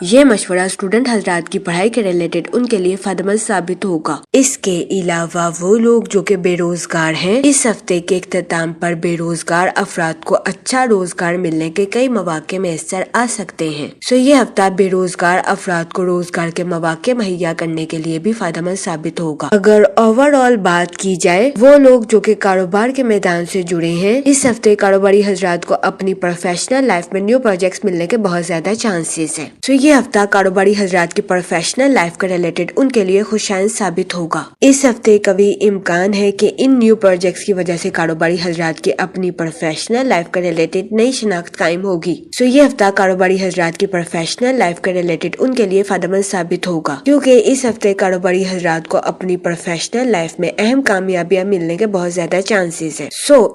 یہ مشورہ اسٹوڈنٹ حضرات کی پڑھائی کے ریلیٹڈ ان کے لیے فائدہ مند ثابت ہوگا۔ اس کے علاوہ وہ لوگ جو کہ بے روزگار ہیں، اس ہفتے کے اختتام پر بے روزگار افراد کو اچھا روزگار ملنے کے کئی مواقع میسر آ سکتے ہیں۔ یہ ہفتہ بے روزگار افراد کو روزگار کے مواقع مہیا کرنے کے لیے بھی فائدہ مند ثابت ہوگا۔ اگر اوور آل بات کی جائے، وہ لوگ جو کہ کاروبار کے میدان سے جڑے ہیں، اس ہفتے کاروباری حضرات کو اپنی پروفیشنل لائف میں نیو پروجیکٹس ملنے کے بہت زیادہ چانسز ہیں۔ یہ ہفتہ کاروباری حضرات کی پروفیشنل لائف کے ریلیٹڈ ان کے لیے خوشائند ثابت ہوگا۔ اس ہفتے قوی امکان ہے کہ ان نیو پروجیکٹس کی وجہ سے کاروباری حضرات کی اپنی پروفیشنل لائف کے ریلیٹڈ نئی شناخت قائم ہوگی۔ یہ ہفتہ کاروباری حضرات کی پروفیشنل لائف کے ریلیٹڈ ان کے لیے فائدہ مند ثابت ہوگا، کیونکہ اس ہفتے کاروباری حضرات کو اپنی پروفیشنل لائف میں اہم کامیابیاں ملنے کے بہت زیادہ چانسز ہیں۔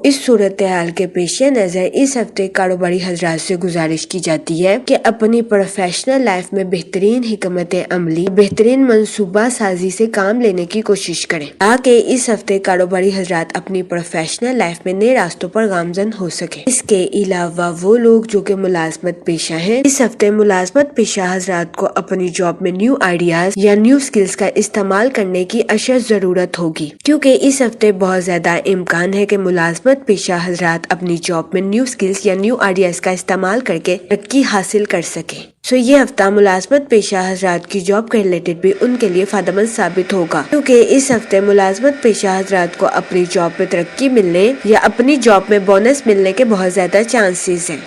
اس صورتحال کے پیش نظر اس ہفتے کاروباری حضرات سے گزارش کی جاتی ہے کہ اپنی پروفیشنل لائف میں بہترین حکمت عملی، بہترین منصوبہ سازی سے کام لینے کی کوشش کریں، تاکہ اس ہفتے کاروباری حضرات اپنی پروفیشنل لائف میں نئے راستوں پر گامزن ہو سکیں۔ اس کے علاوہ وہ لوگ جو کہ ملازمت پیشہ ہیں، اس ہفتے ملازمت پیشہ حضرات کو اپنی جاب میں نیو آئیڈیاز یا نیو سکلز کا استعمال کرنے کی اشد ضرورت ہوگی، کیونکہ اس ہفتے بہت زیادہ امکان ہے کہ ملازمت پیشہ حضرات اپنی جاب میں نیو سکلز یا نیو آئیڈیاز کا استعمال کر کے ترقی حاصل کر سکیں۔ یہ ہفتہ ملازمت پیشہ حضرات کی جاب کے ریلیٹڈ بھی ان کے لیے فائدہ مند ثابت ہوگا، کیونکہ اس ہفتے ملازمت پیشہ حضرات کو اپنی جاب میں ترقی ملنے یا اپنی جاب میں بونس ملنے کے بہت زیادہ چانسز ہیں۔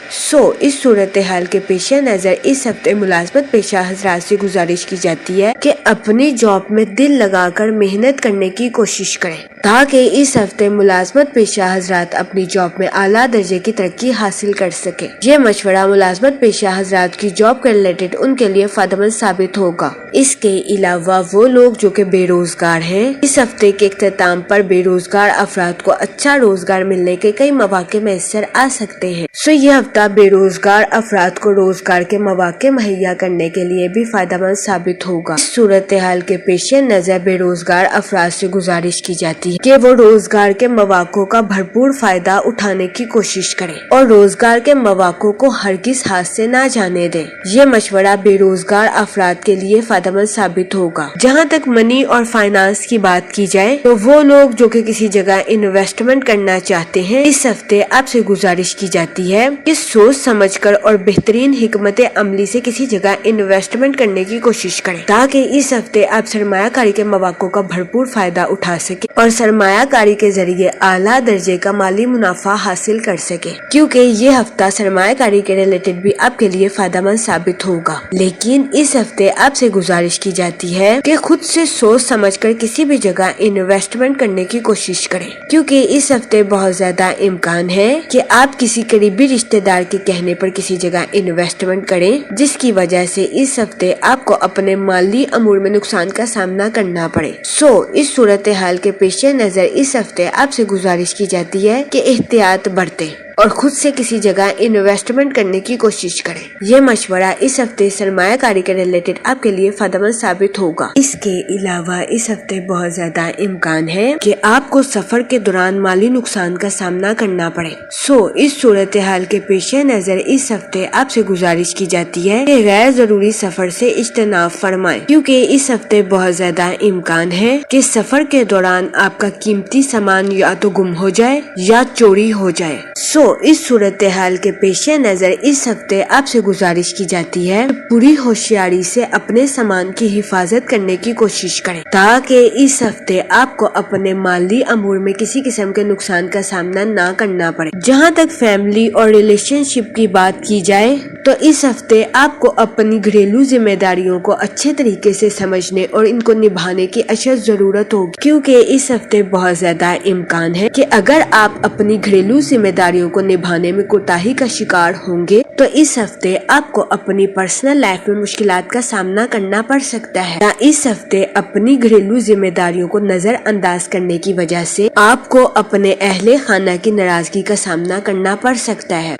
اس صورتحال کے پیش نظر اس ہفتے ملازمت پیشہ حضرات سے گزارش کی جاتی ہے کہ اپنی جاب میں دل لگا کر محنت کرنے کی کوشش کریں، تاکہ اس ہفتے ملازمت پیشہ حضرات اپنی جاب میں اعلیٰ درجے کی ترقی حاصل کر سکیں۔ یہ مشورہ ملازمت پیشہ حضرات کی جاب کے ریلیٹڈ ان کے لیے فائدہ مند ثابت ہوگا۔ اس کے علاوہ وہ لوگ جو کہ بے روزگار ہیں، اس ہفتے کے اختتام پر بے روزگار افراد کو اچھا روزگار ملنے کے کئی مواقع میسر آ سکتے ہیں۔ یہ ہفتہ بے روزگار افراد کو روزگار کے مواقع مہیا کرنے کے لیے بھی فائدہ مند ثابت ہوگا۔ اس صورتحال کے پیش نظر بے روزگار افراد سے گزارش کی جاتی ہے کہ وہ روزگار کے مواقع کا بھرپور فائدہ اٹھانے کی کوشش کریں اور روزگار کے مواقع کو ہرگز ہاتھ سے نہ جانے دیں۔ یہ مشورہ بے روزگار افراد کے لیے فائدہ مند ثابت ہوگا۔ جہاں تک منی اور فائنانس کی بات کی جائے، تو وہ لوگ جو کہ کسی جگہ انویسٹمنٹ کرنا چاہتے ہیں، اس ہفتے آپ سے گزارش کی جاتی ہے کہ سوچ سمجھ کر اور بہترین حکمت عملی سے کسی جگہ انویسٹمنٹ کرنے کی کوشش کریں، تاکہ اس ہفتے آپ سرمایہ کاری کے مواقع کا بھرپور فائدہ اٹھا سکیں اور سرمایہ کاری کے ذریعے اعلیٰ درجے کا مالی منافع حاصل کر سکیں، کیونکہ یہ ہفتہ سرمایہ کاری کے ریلیٹڈ بھی آپ کے لیے فائدہ مند ثابت ہوگا۔ لیکن اس ہفتے آپ سے گزارش کی جاتی ہے کہ خود سے سوچ سمجھ کر کسی بھی جگہ انویسٹمنٹ کرنے کی کوشش کریں، کیونکہ اس ہفتے بہت زیادہ امکان ہے کہ آپ کسی قریبی رشتہ دار کے کہنے پر کسی جگہ انویسٹمنٹ کریں، جس کی وجہ سے اس ہفتے آپ کو اپنے مالی امور میں نقصان کا سامنا کرنا پڑے۔ اس صورتحال کے پیش نظر اس ہفتے آپ سے گزارش کی جاتی ہے کہ احتیاط برتیں اور خود سے کسی جگہ انویسٹمنٹ کرنے کی کوشش کریں۔ یہ مشورہ اس ہفتے سرمایہ کاری کے ریلیٹڈ آپ کے لیے فائدہ مند ثابت ہوگا۔ اس کے علاوہ اس ہفتے بہت زیادہ امکان ہے کہ آپ کو سفر کے دوران مالی نقصان کا سامنا کرنا پڑے۔ اس صورتحال کے پیش نظر اس ہفتے آپ سے گزارش کی جاتی ہے کہ غیر ضروری سفر سے اجتناب فرمائیں، کیونکہ اس ہفتے بہت زیادہ امکان ہے کہ سفر کے دوران آپ کا قیمتی سامان یا تو گم ہو جائے یا چوری ہو جائے۔ اس صورتحال کے پیش نظر اس ہفتے آپ سے گزارش کی جاتی ہے پوری ہوشیاری سے اپنے سامان کی حفاظت کرنے کی کوشش کریں، تاکہ اس ہفتے آپ کو اپنے مالی امور میں کسی قسم کے نقصان کا سامنا نہ کرنا پڑے۔ جہاں تک فیملی اور ریلیشن شپ کی بات کی جائے، تو اس ہفتے آپ کو اپنی گھریلو ذمہ داریوں کو اچھے طریقے سے سمجھنے اور ان کو نبھانے کی اشد ضرورت ہوگی، کیونکہ اس ہفتے بہت زیادہ امکان ہے کہ اگر آپ اپنی گھریلو ذمہ داریوں کو نبھانے میں کوتاہی کا شکار ہوں گے تو اس ہفتے آپ کو اپنی پرسنل لائف میں مشکلات کا سامنا کرنا پڑ سکتا ہے، یا اس ہفتے اپنی گھریلو ذمہ داریوں کو نظر انداز کرنے کی وجہ سے آپ کو اپنے اہل خانہ کی ناراضگی کا سامنا کرنا پڑ سکتا ہے۔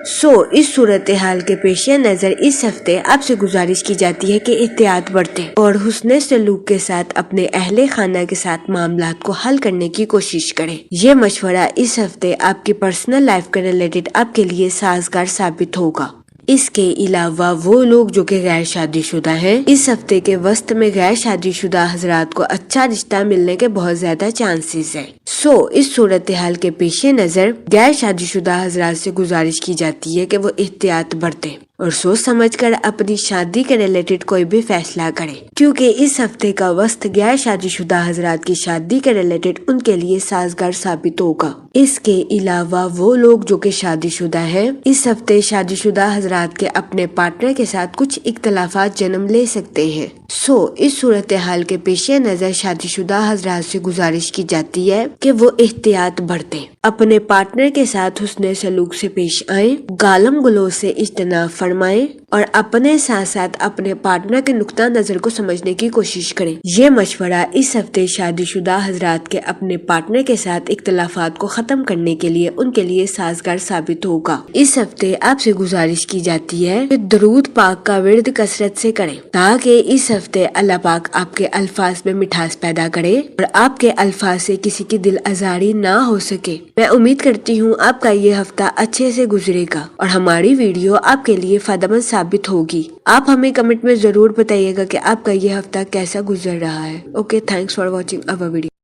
اس صورتحال کے پیش نظر اس ہفتے آپ سے گزارش کی جاتی ہے کہ احتیاط برتیں اور حسن سلوک کے ساتھ اپنے اہل خانہ کے ساتھ معاملات کو حل کرنے کی کوشش کریں۔ یہ مشورہ اس ہفتے آپ کی پرسنل لائف کے ریلیٹڈ آپ کے لیے سازگار ثابت ہوگا۔ اس کے علاوہ وہ لوگ جو کہ غیر شادی شدہ ہیں، اس ہفتے کے وسط میں غیر شادی شدہ حضرات کو اچھا رشتہ ملنے کے بہت زیادہ چانسز ہیں۔ اس صورتحال کے پیش نظر غیر شادی شدہ حضرات سے گزارش کی جاتی ہے کہ وہ احتیاط برتیں اور سوچ سمجھ کر اپنی شادی کے ریلیٹڈ کوئی بھی فیصلہ کریں، کیونکہ اس ہفتے کا وسط غیر شادی شدہ حضرات کی شادی کے ریلیٹڈ ان کے لیے سازگار ثابت ہوگا۔ اس کے علاوہ وہ لوگ جو کہ شادی شدہ ہیں، اس ہفتے شادی شدہ حضرات کے اپنے پارٹنر کے ساتھ کچھ اختلافات جنم لے سکتے ہیں۔ اس صورتحال کے پیش نظر شادی شدہ حضرات سے گزارش کی جاتی ہے کہ وہ احتیاط برتیں، اپنے پارٹنر کے ساتھ حسن سلوک سے پیش آئیں، گالم گلوچ سے اجتناب فرمائیں اور اپنے ساتھ ساتھ اپنے پارٹنر کے نقطہ نظر کو سمجھنے کی کوشش کریں۔ یہ مشورہ اس ہفتے شادی شدہ حضرات کے اپنے پارٹنر کے ساتھ اختلافات کو ختم کرنے کے لیے ان کے لیے سازگار ثابت ہوگا۔ اس ہفتے آپ سے گزارش کی جاتی ہے کہ درود پاک کا ورد کثرت سے کریں تاکہ اس ہفتے اللہ پاک آپ کے الفاظ میں مٹھاس پیدا کرے اور آپ کے الفاظ سے کسی کی دل آزاری نہ ہو سکے۔ میں امید کرتی ہوں آپ کا یہ ہفتہ اچھے سے گزرے گا اور ہماری ویڈیو آپ کے لیے فائدہ مند ثابت ہوگی۔ آپ ہمیں کمنٹ میں ضرور بتائیے گا کہ آپ کا یہ ہفتہ کیسا گزر رہا ہے۔ Okay, thanks for watching our video.